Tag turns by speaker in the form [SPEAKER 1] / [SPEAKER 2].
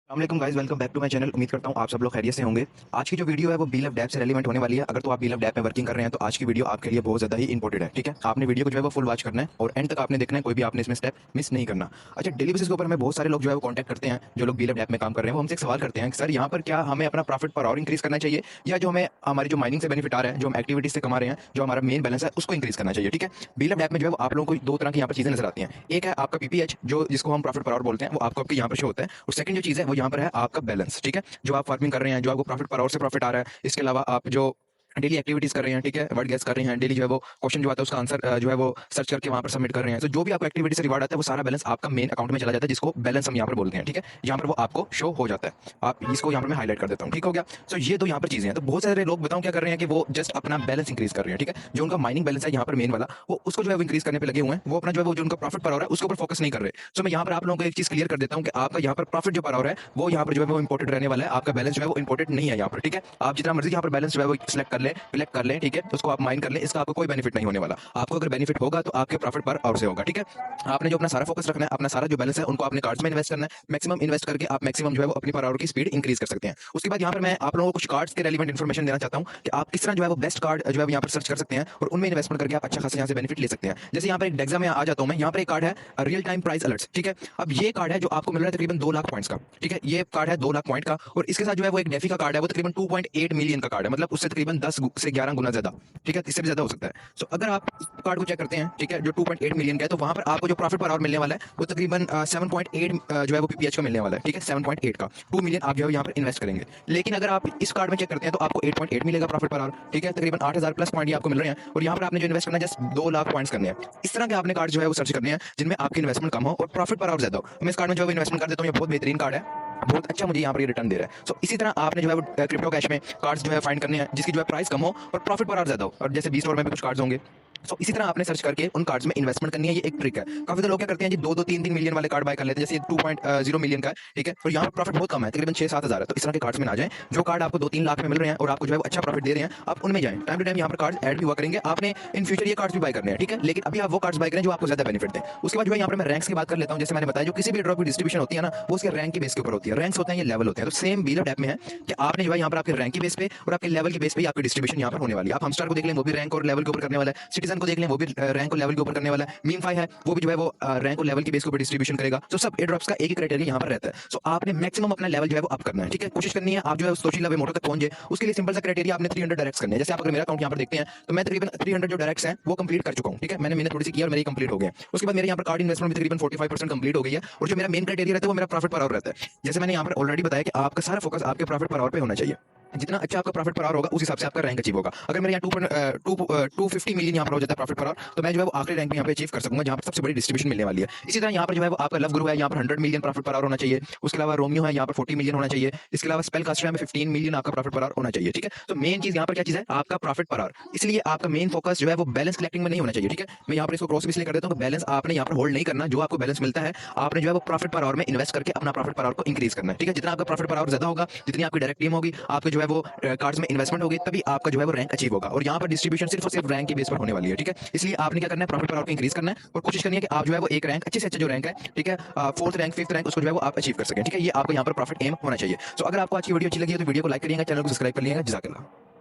[SPEAKER 1] अस्सलामुअलैकुम guys, welcome back to my channel. उम्मीद करता हूँ आप सब लोग खैरियत से होंगे। आज की जो वीडियो है वो बीएलएफ डैप से रेलिवेंट होने वाली है। अगर तो आप बीएलएफ डैप में वर्किंग कर रहे हैं तो आज की वीडियो आपके लिए बहुत ज़्यादा ही इंपॉर्टेंट है। ठीक है, आपने वीडियो को जो है वो फुल वॉच करना है और एंड तक आपने देखना है, कोई भी आपने इसमें स्टेप मिस नहीं करना। अच्छा, डेली बेसिस के ऊपर हमें बहुत सारे लोग जो है वो कॉन्टैक्ट करते हैं, जो लोग बीएलएफ डैप में काम कर रहे हैं, वो हमसे एक सवाल करते हैं कि सर यहाँ पर क्या हमें अपना प्रॉफिट पर आवर इंक्रीज करना चाहिए, या जो हमें हमारी जो माइनिंग से बेनिफिट आ रहा है, जो हम एक्टिविटीज से कमा रहे हैं, जो हमारा मेन बैलेंस है, उसको इंक्रीज करना चाहिए। ठीक है, बीएलएफ डैप में जो है वो आप लोगों को दो तरह की यहाँ पर चीजें नजर आती हैं। एक है आपका पीपीएच, जो जिसको हम प्रॉफिट पर आवर बोलते हैं, वो आपको आपके यहाँ पर शो होता है। और सेकंड जो चीज़ है वो यहाँ पर है आपका बैलेंस। ठीक है, जो आप फार्मिंग कर रहे हैं, जो आपको प्रॉफिट पर आवर से प्रॉफिट आ रहा है, इसके अलावा आप जो डेली एक्टिविटीज कर रहे हैं, ठीक है, वर्ड गेस कर रहे हैं, डेली जो है वो क्वेश्चन जो आता है उसका आंसर जो है वो सर्च करके वहां पर सबमिट कर रहे हैं, तो जो भी आपको एक्टिविटी से रिवार्ड आता है वो सारा बैलेंस आपका मेन अकाउंट में चला जाता है, जिसको बैलेंस हम यहाँ पर बोलते हैं। ठीक है, यहाँ पर वो आपको शो हो जाता है। आप इसको यहाँ पर मैं हाईलाइट कर देता हूँ। ठीक हो गया। सो ये तो यहाँ पर चीजें हैं। तो बहुत सारे लोग बताऊँ क्या कर रहे हैं कि वो जस्ट अपना बैलेंस इंक्रीज कर रहे हैं। ठीक है, जो उनका माइनिंग बैलेंस है यहाँ पर मेन वाला, वो उसको जो है वो इंक्रीज करने पर लगे हुए हैं। वो अपना जो है वो जो उनका प्रॉफिट पर हो रहा है उसके ऊपर फोकस नहीं कर रहे। सो मैं यहाँ पर आप लोगों को एक चीज क्लियर कर देता हूँ कि आपका यहाँ पर प्रॉफिट जो पर हो रहा है वो यहाँ पर जो है वो इंपॉर्टेंट रहने वाला है। आपका बैलेंस जो है वो इंपॉर्टेंट नहीं है यहाँ पर। ठीक है, आप जितना मर्जी यहाँ पर बैलेंस जो है वो सिलेक्ट कर ले, सिलेक्ट कर ले, ठीक है, उसको आप माइन कर ले, इसका आपको कोई बेनिफिट नहीं होने वाला। आपको अगर बेनिफिट होगा तो आपके प्रॉफिट पर आवर से होगा। ठीक है, आपने जो अपना सारा फोकस रखना है, अपना सारा जो बैलेंस है उनको अपने कार्ड्स में इन्वेस्ट करना है। मैक्सिमम इन्वेस्ट करके आप मैक्सिमम जो है वो अपनी पर आवर की स्पीड इंक्रीज कर सकते हैं। उसके बाद यहाँ पर मैं आप लोगों को कुछ कार्ड्स के रेलिवेंट इन्फॉर्मेशन देना चाहता हूँ कि आप किस तरह जो है वो बेस्ट कार्ड जो है यहाँ पर सर्च कर सकते हैं और उनमें इन्वेस्टमेंट करके आप अच्छा खासा यहाँ से बेनिफिट ले सकते हैं। जैसे यहाँ पर एक डेक्सा में आ जाता हूँ मैं। यहाँ पर एक कार्ड है रियल टाइम प्राइस अलर्ट्स। ठीक है, अब ये कार्ड है जो आपको मिल रहा है तकरीबन 2 लाख पॉइंट्स का। ठीक है, ये कार्ड है 2 लाख पॉइंट का, और इसके साथ जो है वो एक डेफी का कार्ड है, वो तकरीबन 2.8 मिलियन का कार्ड है, मतलब उससे तकरीबन 10 से 11 गुना ज्यादा। ठीक है, इससे भी ज्यादा हो सकता है। सो अगर आप इस कार्ड को चेक करते हैं, ठीक है, जो 2.8 मिलियन का है, तो वहां पर आपको जो प्रॉफिट पर आवर मिलने वाला है वो तकरीबन 7.8 जो है वो पीपीएच का मिलने वाला है। ठीक है, 7.8 का 2 मिलियन आप जो है यहाँ पर इन्वेस्ट करेंगे। लेकिन अगर आप इस कार्ड में चेक करते हैं तो आपको 8.8 मिलेगा प्रॉफिट पर आवर। ठीक है, तकरीबन 8000 प्लस पॉइंट आपको मिल रहे हैं, और यहाँ पर आपने जो इन्वेस्ट करना है जस्ट 2 लाख पॉइंट्स करने हैं। इस तरह के आपने कार्ड जो है वो सर्च करने हैं जिनमें आपकी इन्वेस्टमेंट कम हो और प्रॉफिट पर आवर ज्यादा हो। मैं इस कार्ड में जो है इन्वेस्टमेंट कर देता हूँ। ये बहुत बेहतरीन कार्ड है, बहुत अच्छा मुझे यहाँ पर ये रिटर्न दे रहा है। सो इसी तरह आपने जो है वो क्रिप्टो कैश में कार्ड्स जो है फाइंड करने हैं जिसकी जो है प्राइस कम हो और प्रॉफिट पर आवर ज्यादा हो। और जैसे बी स्टोर में भी कुछ कार्ड्स होंगे, सो इसी तरह आपने सर्च करके उन कार्ड्स में इन्वेस्टमेंट करनी है। ये एक ट्रिक है। काफी तो लोग क्या करते हैं जी, 2-3 मिलियन वाले कार्ड बाय कर लेते हैं, जैसे 2.0 मिलियन का है। ठीक है, और यहाँ पर प्रॉफिट बहुत कम है, तकरीबन 6-7 हजार है। तो इस तरह के कार्ड्स में ना जाएं। जो कार्ड आपको 2-3 लाख में मिल रहे हैं और आपको जो है वो अच्छा प्रॉफिट दे रहे हैं, आप उनमें जाएं। टाइम टू टाइम यहाँ पर कार्ड ऐड भी हुआ करेंगे। आपने इन फ्यूचर ये कार्ड्स भी बाय करने हैं। ठीक है, लेकिन अभी आप वो कार्ड्स बाय करें जो आपको ज्यादा बेनिफिट दें। उसके बाद जो है यहाँ पर मैं रैंक्स की बात कर लेता हूँ। जैसे मैंने बताया, जो किसी भी ड्रॉप की डिस्ट्रीब्यूशन होती है ना, वो उसके रैंक के बेस के ऊपर होती है। रैंक्स होते हैं, ये लेवल होते हैं। तो सेम बीएलएफ ऐप में है कि आपने जो है यहाँ पर आपके रैंक के बेस पे और आपके लेवल के बेस पे आपकी डिस्ट्रीब्यूशन यहाँ पर होने वाली है। आप हमस्टार को देख लें, वो भी रैंक और लेवल के ऊपर करने वाला है। सिटीजन को देख लें, वो भी रैंक और लेवल के ऊपर करने वाला है। मीमफाई है, वो भी जो है वो रैंक और लेवल के बेस के ऊपर डिस्ट्रीब्यूशन करेगा। तो सब एयर ड्रॉप्स का एक ही क्राइटेरिया यहाँ पर रहता है। सो आपने मैक्सिमम अपना लेवल जो है वो अप करना है। ठीक है, कोशिश करनी है आप जो है सोशल लेवल मोटर तक पहुंच जाए। उसके लिए सिंपल सा क्राइटेरिया आपने 300 डायरेक्ट्स करने हैं। जैसे आप अगर मेरा अकाउंट यहाँ पर देखते हैं तो मैं तकरीबन 300 जो डायरेक्ट्स हैं वो कंप्लीट कर चुका हूँ। ठीक है, मैंने थोड़ी सी किया और मेरी कंप्लीट हो गया। उसके बाद मेरे यहाँ पर कार्ड इन्वेस्टमेंट भी तकरीबन 45% कंप्लीट हो गई है। और जो मेरा मेन क्राइटेरिया रहता है वो मेरा प्रॉफिट पर आवर रहता है। जैसे मैंने यहाँ पर ऑलरेडी बताया कि आपका सारा फोकस आपके प्रॉफिट पर आवर पे होना चाहिए। जितना अच्छा आपका प्रॉफिट पर आवर होगा उस हिसाब से आपका रैंक अचीव होगा। अगर मेरे यहाँ 250 मिलियन यहाँ पर हो जाता है प्रॉफिट पर आवर, तो मैं जो है वो आखिरी रैंक में यहाँ पे अचीव कर सकूंगा, जहाँ पर सबसे बड़ी डिस्ट्रीब्यूशन मिलने वाली है। इसी तरह यहाँ पर जो है वो आपका लव गुरु है, यहाँ पर 100 मिलियन प्रॉफिट पर आवर होना चाहिए। उसके अलावा रोमियो है, यहाँ पर 40 मिलियन होना चाहिए। इसके अलावा स्पेल कास्टर में 15 मिलियन आपका प्रॉफिट पर आवर होना चाहिए। ठीक है, तो मेन चीज यहाँ पर क्या चीज है, आपका प्रॉफिट पर आवर। इसलिए आपका मेन फोकस जो है वो बैलेंस कलेक्टिंग में नहीं होना चाहिए। ठीक है, मैं यहाँ पर इसको क्रॉस भी इसलिए कर देता हूँ, बैलेंस आपने यहाँ पर होल्ड नहीं करना। जो आपको बैलेंस मिलता है आपने जो है वो प्रॉफिट पर आवर में इन्वेस्ट करके अपना प्रॉफिट पर आवर को इंक्रीज करना है। ठीक है, जितना आपका प्रॉफिट पर आवर ज्यादा होगा, जितनी आपकी डायरेक्ट टीम होगी, आपके जो है वो कार्ड्स में इन्वेस्टमेंट होगी, तभी आपका जो है वो रैंक अचीव होगा। और यहाँ पर डिस्ट्रीब्यूशन सिर्फ और सिर्फ रैंक के बेस पर होने वाली है। ठीक है, इसलिए आपने क्या करना है, प्रॉफिट पर आवर को इंक्रीज करना है और कोशिश करनी है कि आप जो है वो एक रैंक अच्छे से अच्छा जो रैंक है, ठीक है, 4th रैंक 5th रैंक, उसको जो है वो आप अचीव कर सकें। ठीक है, ये आपको यहाँ पर प्रॉफिट एम होना चाहिए। सो अगर आपको आज की वीडियो अच्छी लगी है तो वीडियो को लाइक करिएगा, चैनल को सब्सक्राइब कर लीजिएगा। जज़ाकल्लाह।